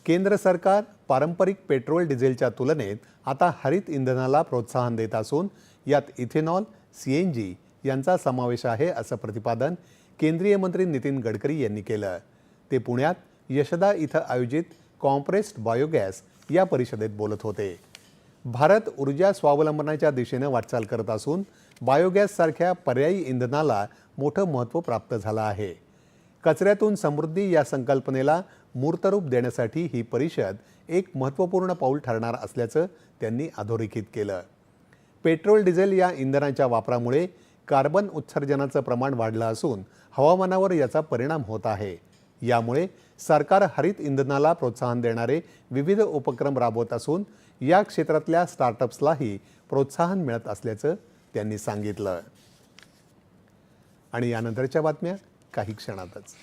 केंद्र सरकार पारंपरिक पेट्रोल डिझेलच्या तुलनेत आता हरित इंधनाला प्रोत्साहन देत असून यात इथेनॉल, सीएनजी यांचा समावेश आहे असं प्रतिपादन केंद्रीय मंत्री नितीन गडकरी यांनी केलं। ते पुण्यात यशदा इथं आयोजित कॉम्प्रेस्ड बायोगॅस या परिषदेत बोलत होते। भारत ऊर्जा स्वावलंबनाच्या दिशेने वाटचाल करत असून बायोगॅस सारख्या पर्यायी इंधनाला मोठं महत्त्व प्राप्त झालं आहे। कचऱ्यातून समृद्धी या संकल्पनेला मूर्तरूप देण्यासाठी ही परिषद एक महत्त्वपूर्ण पाऊल ठरणार असल्याचं त्यांनी अधोरेखित केलं। पेट्रोल डिझेल या इंधनाच्या वापरामुळे कार्बन उत्सर्जनाचं प्रमाण वाढलं असून हवामानावर याचा परिणाम होत आहे। यामुळे सरकार हरित इंधनाला प्रोत्साहन देणारे विविध उपक्रम राबवत असून या क्षेत्रातल्या स्टार्टअप्सलाही प्रोत्साहन मिळत असल्याचं त्यांनी सांगितलं। आणि यानंतरच्या बातम्या काही क्षणातच।